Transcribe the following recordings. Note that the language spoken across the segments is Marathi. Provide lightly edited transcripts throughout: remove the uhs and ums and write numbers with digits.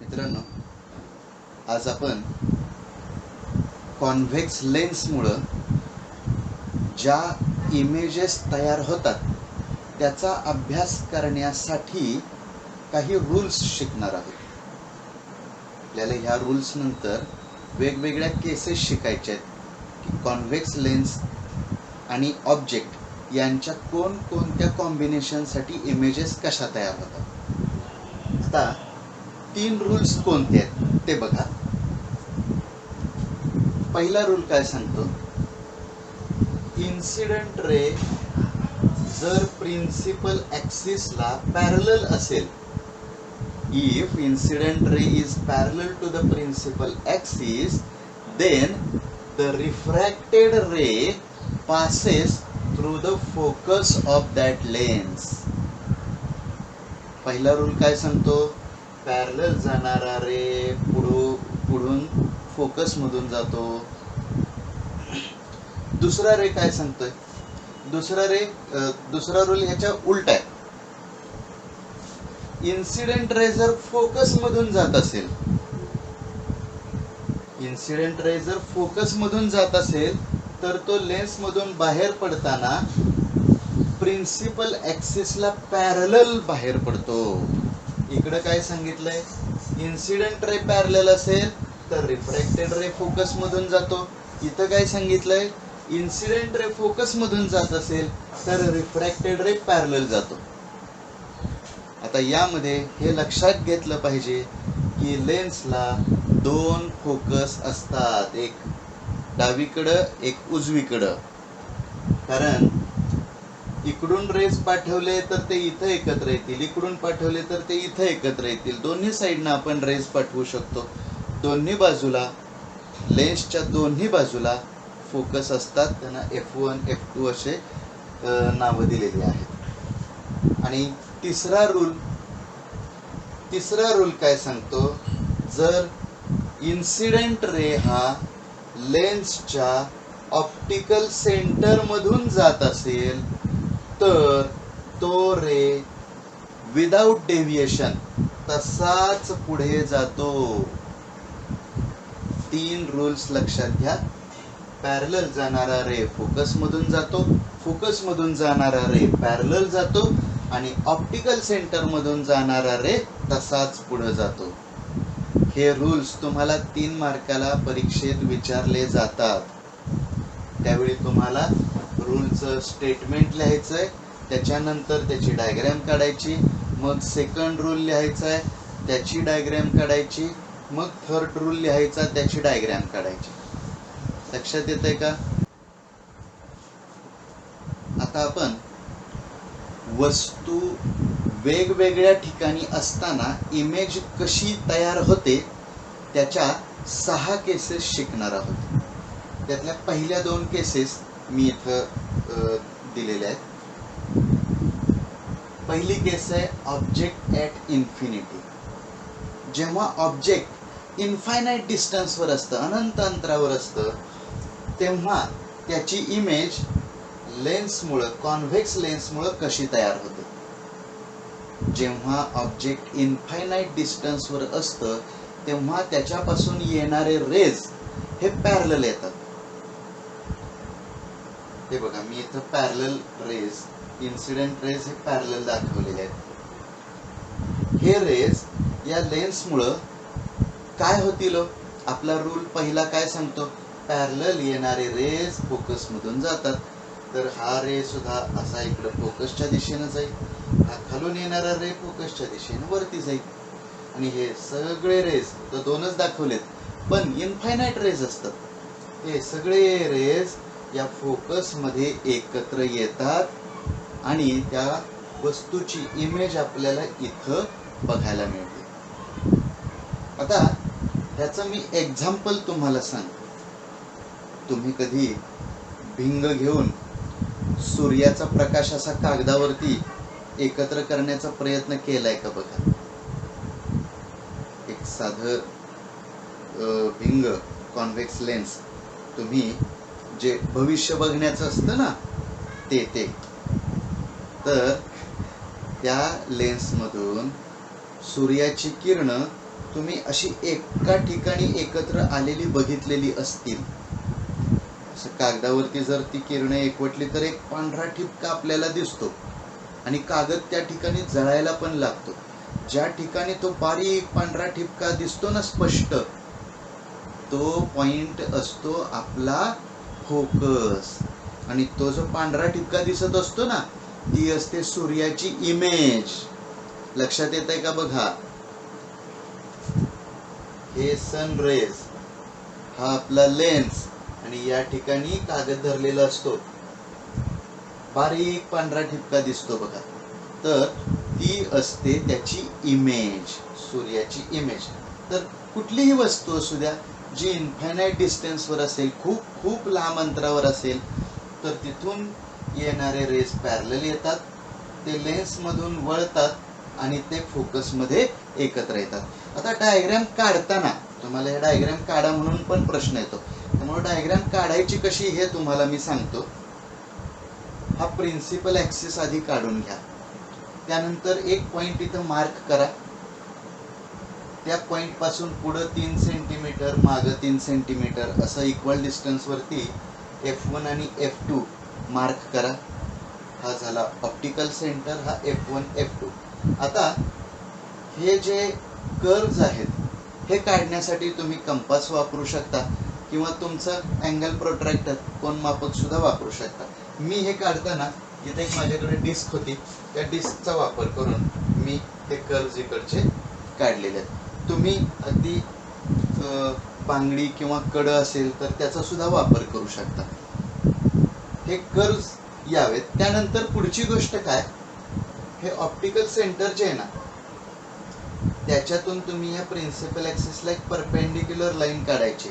मित्रांनो, आज आपण कॉन्व्हेक्स लेन्समुळं ज्या इमेजेस तयार होतात त्याचा अभ्यास करण्यासाठी काही रूल्स शिकणार आहोत. आपल्याला ह्या रूल्स नंतर वेगवेगळ्या केसेस शिकायच्या आहेत की कॉन्व्हेक्स लेन्स आणि ऑब्जेक्ट यांच्या कोणकोणत्या कॉम्बिनेशनसाठी इमेजेस कशा तयार होतात. आता 3 रूल्स कोणते आहेत ते बघा. पहिला रूल काय सांगतो, इन्सिडेंट रे जर प्रिन्सिपल ॲक्सिसला पॅरलल असेल, if incident ray is parallel to the principal axis, then the refracted ray passes through the focus of that lens. पहिला रूल काय सांगतो, पॅरलल जाणारा रे पुढून फोकस मधून जातो. दुसरा रे काय सांगतोय, दुसरा रूल ह्याच्या उलट आहे. इन्सिडेंट रे जर फोकस मधून जात असेल, इन्सिडेंट रे जर फोकस मधून जात असेल तर तो लेन्स मधून बाहेर पडताना प्रिन्सिपल ॲक्सिसला पॅरलल बाहेर पडतो. इकडे काय सांगितलंय, इन्सिडेंट रे पॅरलल असेल तर रिफ्रॅक्टेड रे फोकस मधून जातो. इथं काय सांगितलंय, इन्सिडेंट रे फोकस मधून जात असेल तर रिफ्रॅक्टेड रे पॅरलल जातो. आता यामध्ये हे लक्षात घेतलं पाहिजे की लेन्सला 2 फोकस असतात, एक डावीकडं एक उजवीकडं. कारण इकडून रेज पाठवले तर ते इथं एकत्र येतील, इकडून पाठवले तर ते इथं एकत्र येतील. दोन्ही साईडनं आपण रेज पाठवू शकतो. दोन्ही बाजूला, लेन्सच्या दोन्ही बाजूला फोकस असतात. त्यांना F1 F2 असे नावं दिलेली आहेत. आणि तिसरा रूल काय सांगतो, जर इन्सिडेंट रे हा लेन्सच्या ऑप्टिकल सेंटर मधून जात असेल तर तो रे विदाउट डेव्हिएशन तसाच पुढे जातो. 3 रूल्स लक्षात घ्या. पॅरलल जाणारा रे फोकस मधून जातो, फोकस मधून जाणारा रे पॅरलल जातो आणि ऑप्टिकल सेंटर मधून जाणारा रे तसाच पुढे जातो. हे रूल्स तुम्हाला 3 मार्काला परीक्षेत विचारले जातात. त्यावेळी तुम्हाला रूलचं स्टेटमेंट लिहायचंय, त्याच्यानंतर त्याची डायग्रॅम काढायची, मग सेकंड रूल लिहायचा आहे, त्याची डायग्रॅम काढायची, मग थर्ड रूल लिहायचा, त्याची डायग्रॅम काढायची. लक्षात येतंय का? आता आपण वस्तू वेगवेगळ्या ठिकाणी असताना इमेज कशी तयार होते त्याच्या 6 केसेस शिकणार आहोत. त्यातल्या पहिल्या 2 केसेस मी इथं दिलेल्या आहेत. पहिली केस आहे ऑब्जेक्ट ॲट इन्फिनिटी. जेव्हा ऑब्जेक्ट इन्फायनाईट डिस्टन्सवर असतं, अनंत अंतरावर असतं, तेव्हा त्याची इमेज लेन्समुळं, कॉन्व्हेक्स लेन्समुळं कशी तयार होते. जेव्हा ऑब्जेक्ट इन्फायनाईट डिस्टन्सवर असतं तेव्हा त्याच्यापासून येणारे रेज हे पॅरलल येतात. हे बघा, मी इथं पॅरलल रेज, इन्सिडेंट रेज हे पॅरलल दाखवलेले आहेत. हे रेज या लेन्समुळं काय होतील, आपला रूल पहिला काय सांगतो, पॅरलल येणारे रेज फोकस मधून जातात. तर हा रे सुद्धा असा इकडे फोकसच्या दिशेनं जाईल, हा खालून येणारा रे फोकसच्या दिशेनं वरती जाईल. आणि हे सगळे रेज तर 2च दाखवलेत, पण इन्फायनाईट रेज असतात. हे सगळे रेज या फोकस मध्ये एकत्र येतात आणि त्या वस्तूची इमेज आपल्याला इथं बघायला मिळते. आता ह्याचं मी एक्झाम्पल तुम्हाला सांगतो. तुम्ही कधी भिंग घेऊन सूर्याचा प्रकाश असा कागदावरती एकत्र करण्याचा प्रयत्न केलाय का बघा. एक साधं भिंग, कॉन्व्हेक्स लेन्स, तुम्ही जे भविष्य बघण्याचं असतं ना ते तर त्या लेन्समधून सूर्याची किरणं तुम्ही अशी एका ठिकाणी एकत्र आलेली बघितलेली असतील. असं कागदावरती जर ती किरणे एकवटली तर एक पांढरा ठिपका आपल्याला दिसतो आणि कागद त्या ठिकाणी जळायला पण लागतो. ज्या ठिकाणी तो बारीक पांढरा ठिपका दिसतो ना स्पष्ट, तो पॉइंट असतो आपला फोकस. आणि तो जो पांढरा ठिपका दिसत असतो ना, ती असते सूर्याची इमेज. लक्षात येत आहे का बघा. हे सन रेज, हा आपला लेन्स, आणि या ठिकाणी कागद धरलेला असतो, बारीक पांढरा ठिपका दिसतो बघा. तर ती असते त्याची इमेज, सूर्याची इमेज. तर कुठलीही वस्तू असू द्या जी इन्फायनाईट डिस्टन्सवर असेल, खूप खूप लांब अंतरावर असेल, तर तिथून येणारे रेज पॅरलल येतात, ते लेन्समधून वळतात आणि ते फोकसमध्ये एकत्र येतात. आता डायग्रॅम काढताना तुम्हाला हे डायग्रॅम काढा म्हणून पण प्रश्न येतो, त्यामुळे डायग्रॅम काढायची कशी हे तुम्हाला मी सांगतो. हा प्रिन्सिपल ॲक्सिस आधी काढून घ्या. त्यानंतर एक पॉइंट इथं मार्क करा. त्या पॉइंट पासून पुढं 3 सेंटीमीटर, मागं 3 सेंटीमीटर असं इक्वल डिस्टन्सवरती F1 आणि F2 मार्क करा. हा झाला ऑप्टिकल सेंटर, हा F1 F2. आता हे जे कर्व्ज आहेत हे काढण्यासाठी तुम्ही कंपास वापरू शकता किंवा तुमचं अँगल प्रोट्रॅक्टर कोन मापक सुद्धा वापरू शकता. मी हे काढताना इथे एक माझ्याकडे डिस्क होती, त्या डिस्कचा वापर करून मी हे कर्व्ज इकडचे काढलेले आहेत. तुम्ही अगदी बांगडी किंवा कडं असेल तर त्याचा सुद्धा वापर करू शकता. हे कर्व्ज यावेत. त्यानंतर पुढची गोष्ट काय, हे ऑप्टिकल सेंटर जे आहे ना, त्याच्यातून तुम्ही या प्रिन्सिपल ॲक्सिसला एक परपेंडिक्युलर लाईन काढायची.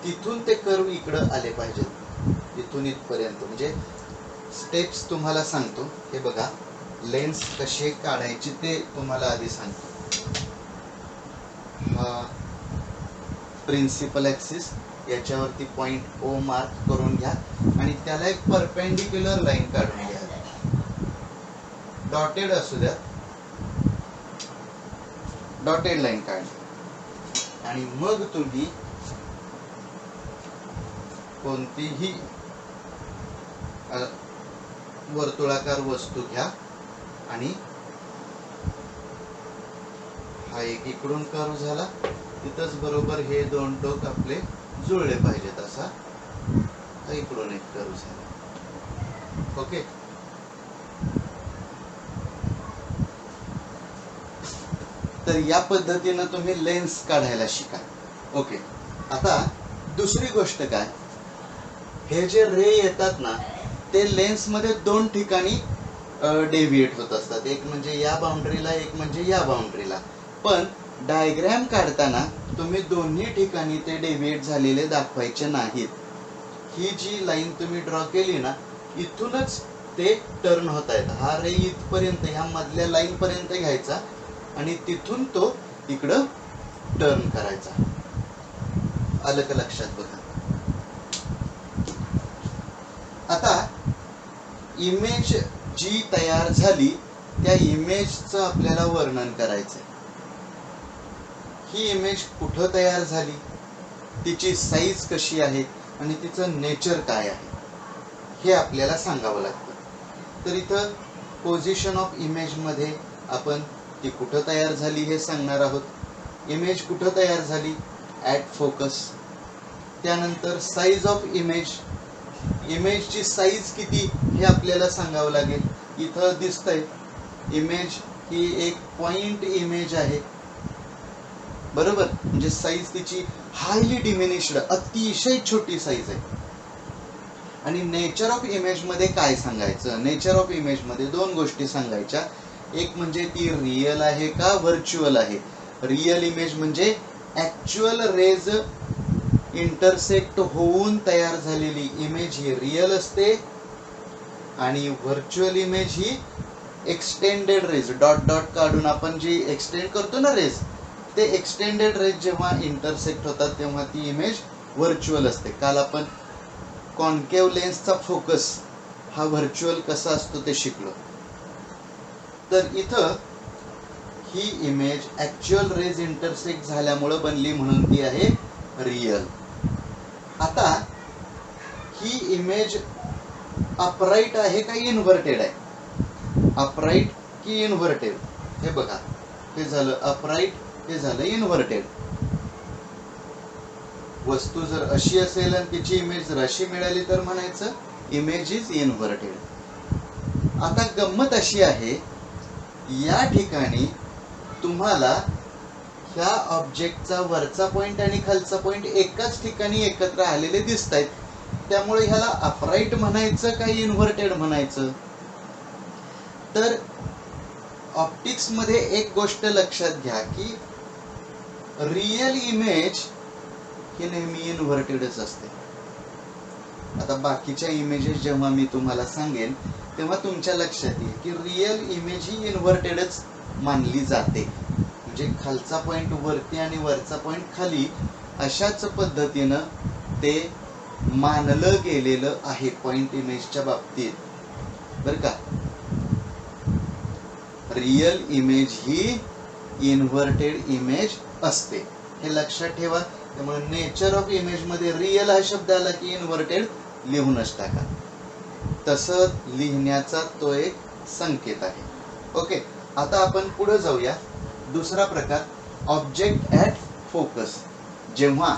तिथून ते कर्व इकडं आले पाहिजेत, इथून इथपर्यंत. म्हणजे स्टेप्स तुम्हाला सांगतो. हे बघा, लेन्स कसे काढायची ते तुम्हाला आधी सांगतो. हा प्रिन्सिपल ॲक्सिस, याच्यावरती पॉइंट O मार्क करून घ्या आणि त्याला एक परपेंडिक्युलर लाईन काढून घ्या. डॉटेड असू द्या, डॉटेड लाईन काढली. आणि मग तुम्ही कोणतीही वर्तुळाकार वस्तू घ्या आणि हा एक इकडून कर्व झाला, तिथंच बरोबर हे दोन टोक आपले जुळले पाहिजेत. असा हा इकडून एक कर्व झाला. ओके. तर या पद्धतीनं तुम्ही लेन्स काढायला शिका. ओके. आता दुसरी गोष्ट काय, हे जे रे येतात ना, ते लेन्स मध्ये दोन ठिकाणी डेव्हिएट होत असतात. एक म्हणजे या बाउंड्रीला, एक म्हणजे या बाउंड्रीला. पण डायग्रॅम काढताना तुम्ही दोन्ही ठिकाणी ते डेव्हिएट झालेले दाखवायचे नाहीत. ही जी लाईन तुम्ही ड्रॉ केली ना, इथूनच ते टर्न होत आहेत. हा रे इथपर्यंत, ह्या मधल्या लाईन पर्यंत घ्यायचा आणि तिथून तो इकडं टर्न करायचा. आलं का लक्षात? बघा, आता इमेज जी तयार झाली त्या इमेजचं आपल्याला वर्णन करायचंय. ही इमेज कुठं तयार झाली, तिची साईज कशी आहे आणि तिचं नेचर काय आहे हे आपल्याला सांगावं लागतं. तर इथं पोझिशन ऑफ इमेज मध्ये आपण ती कुठं तयार झाली हे सांगणार आहोत. इमेज कुठं तयार झाली, ॲट फोकस. त्यानंतर साईज ऑफ इमेज, इमेजची साईज किती हे आपल्याला सांगावं लागेल. इथं दिसतंय इमेज ही एक पॉइंट इमेज आहे, बरोबर. म्हणजे साईज तिची हायली डिमिनिश्ड, अतिशय छोटी साईज आहे. आणि नेचर ऑफ इमेज मध्ये काय सांगायचं, नेचर ऑफ इमेज मध्ये दोन गोष्टी सांगायच्या. एक म्हणजे ती रिअल आहे का व्हर्च्युअल आहे. रिअल इमेज म्हणजे ऍक्च्युअल रेज इंटरसेक्ट होऊन तयार झालेली इमेज ही रिअल असते, आणि व्हर्च्युअल इमेज ही एक्सटेंडेड रेज, डॉट डॉट काढून आपण जी एक्सटेंड करतो ना रेज, ते एक्सटेंडेड रेज जेव्हा इंटरसेक्ट होतात तेव्हा ती इमेज व्हर्च्युअल असते. काल आपण कॉन्केव्ह लेन्सचा फोकस हा व्हर्च्युअल कसा असतो ते शिकलो. तर इथं ही इमेज ऍक्च्युअल रेज इंटरसेक्ट झाल्यामुळे बनली म्हणून ती आहे रियल. आता ही इमेज अपराईट आहे का इन्व्हर्टेड आहे? अपराईट की इन्व्हर्टेड? हे बघा, हे झालं अपराईट, हे झालं इन्व्हर्टेड. वस्तू जर अशी असेल आणि तिची इमेज जर अशी मिळाली तर म्हणायचं इमेज इज इन्व्हर्टेड. आता गंमत अशी आहे, या ठिकाणी तुम्हाला ह्या ऑब्जेक्टचा वरचा पॉइंट आणि खालचा पॉइंट एकाच ठिकाणी एकत्र आलेले दिसत आहेत. त्यामुळे ह्याला अपराईट म्हणायचं का इन्व्हर्टेड म्हणायचं? तर ऑप्टिक्स मध्ये एक गोष्ट लक्षात घ्या की रियल इमेज ही नेहमी इन्व्हर्टेडच असते. आता बाकीच्या इमेजेस जेव्हा मी तुम्हाला सांगेन तेव्हा तुमच्या लक्षात येईल की रियल इमेज ही इन्व्हर्टेडच मानली जाते. म्हणजे खालचा पॉइंट वरती आणि वरचा पॉइंट खाली अशाच पद्धतीनं ते मानलं गेलेलं आहे पॉइंट इमेजच्या बाबतीत, बरं का. रियल इमेज ही इन्व्हर्टेड इमेज असते, हे लक्षात ठेवा. त्यामुळे नेचर ऑफ इमेज मध्ये रियल हा शब्द आला की इन्व्हर्टेड लिहूनच टाका. तसं लिहिण्याचा तो एक संकेत आहे. ओके, आता आपण पुढे जाऊया. दुसरा प्रकार, ऑब्जेक्ट ऍट फोकस. जेव्हा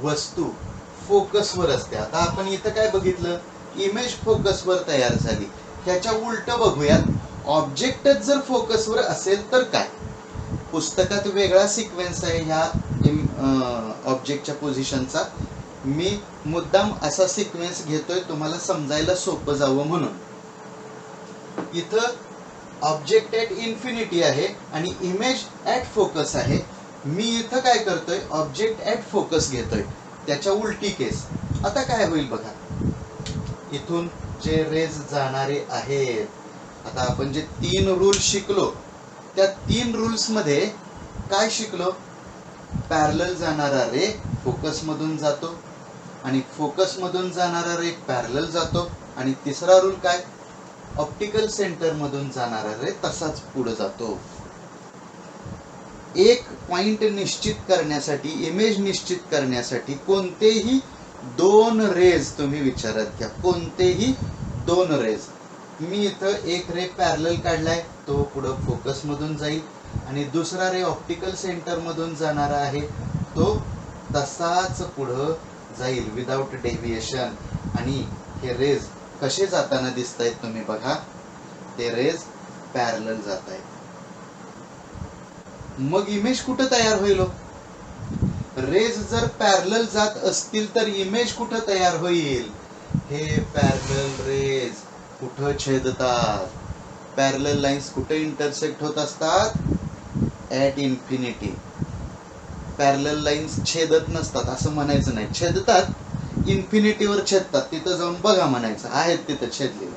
वस्तू फोकसवर असते. आता आपण इथं काय बघितलं, इमेज फोकसवर तयार झाली. ह्याच्या उलट बघूयात, ऑब्जेक्टच जर फोकसवर असेल तर काय? पुस्तकात वेगळा सिक्वेन्स आहे ह्या ऑब्जेक्टच्या पोझिशनचा. मी मुद्दाम असा सिक्वेन्स घेतोय तुम्हाला समजायला सोपं जावं म्हणून. इथं ऑब्जेक्ट ऍट इन्फिनिटी आहे आणि इमेज ऍट फोकस आहे. मी इथं काय करतोय, ऑब्जेक्ट ऍट फोकस घेतोय, त्याच्या उलटी केस. आता काय होईल बघा, इथून जे रेज जाणारे आहेत, आता आपण जे 3 रूल शिकलो त्या 3 रूल्स मध्ये काय शिकलो? पॅरलल जाणारा रे फोकस मधून जातो आणि फोकस मधून जाणारा रे पॅरलल जातो. आणि तिसरा रूल काय? ऑप्टिकल सेंटर मधून जाणारा रे तसाच पुढे जातो. एक पॉइंट निश्चित करण्यासाठी, इमेज निश्चित करण्यासाठी कोणतेही 2 रेज तुम्ही विचारात घ्या, कोणतेही 2 रेज. मी इथं एक रे पॅरलल काढलाय, तो पुढं फोकस मधून जाईल आणि दुसरा रे ऑप्टिकल सेंटर मधून जाणारा आहे, तो तसाच पुढं जाईल विदाउट डेव्हिएशन. आणि हे रेज कसे जाताना दिसत आहेत तुम्ही बघा, ते रेज पॅरलल जात आहेत. मग इमेज कुठं तयार होईल? रेज जर पॅरलल जात असतील तर इमेज कुठं तयार होईल? हे पॅरलल रेज कुठं छेदतात? पॅरलल लाईन्स कुठे इंटरसेक्ट होत असतात? At infinity. पॅरलल लाईन्स छेदत नसतात असं म्हणायचं नाही, छेदतात, इन्फिनिटीवर छेदतात. तिथं जाऊन बघा म्हणायचं, आहेत तिथं छेदलेलं.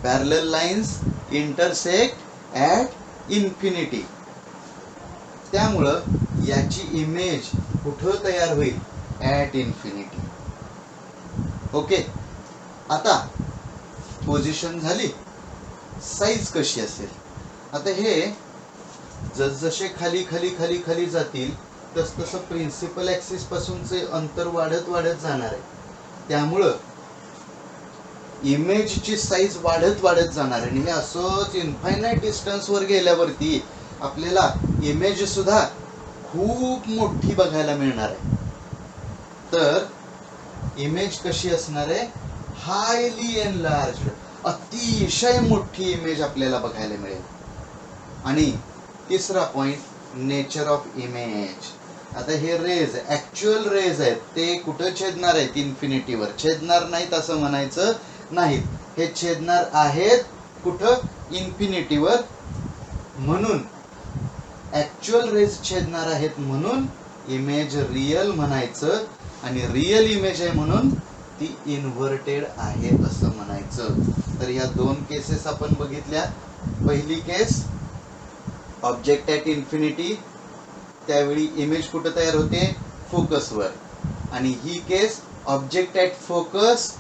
Parallel lines intersect at infinity. त्यामुळं याची इमेज कुठं तयार होईल? At infinity. ओके, आता पोझिशन झाली, साईज कशी असेल? आता हे जसजसे खाली खाली खाली खाली जातील तस तसं प्रिन्सिपल ऍक्सिस पासूनचे अंतर वाढत वाढत जाणार आहे. त्यामुळं इमेजची साईज वाढत वाढत जाणार आहे. आणि हे असंच इन्फायनाइट डिस्टन्सवर गेल्यावरती आपल्याला इमेज सुद्धा खूप मोठी बघायला मिळणार आहे. तर इमेज कशी असणार आहे? हायली एनलार्ज्ड, अतिशय मोठी इमेज आपल्याला बघायला मिळेल. आणि तिसरा पॉइंट, नेचर ऑफ इमेज. आता हे रेज ऍक्च्युअल रेज आहेत, ते कुठं छेदणार आहेत? इन्फिनिटीवर. छेदणार नाहीत असं म्हणायचं नाहीत, हे छेदणार आहेत कुठं? इन्फिनिटीवर. म्हणून ऍक्च्युअल रेज छेदणार आहेत म्हणून इमेज रियल म्हणायचं, आणि रियल इमेज आहे म्हणून ती इन्व्हर्टेड आहे असं म्हणायचं. तर या 2 केसेस आपण बघितल्या. पहिली केस ऑब्जेक्ट ऍट इन्फिनिटी, त्यावेळी इमेज कुठं तयार होते? फोकसवर. आणि ही केस ऑब्जेक्ट ऍट फोकस,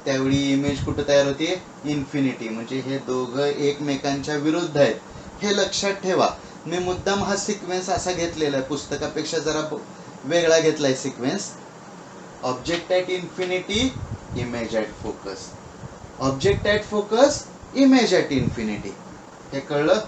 त्यावेळी इमेज कुठं तयार होते, इन्फिनिटी. म्हणजे हे दोघं एकमेकांच्या विरुद्ध आहेत, हे लक्षात ठेवा. मी मुद्दाम हा सिक्वेन्स असा घेतलेला आहे, पुस्तकापेक्षा जरा वेगळा घेतलाय sequence. Object at infinity, image at focus. Object at focus, image at infinity. हे कळलं?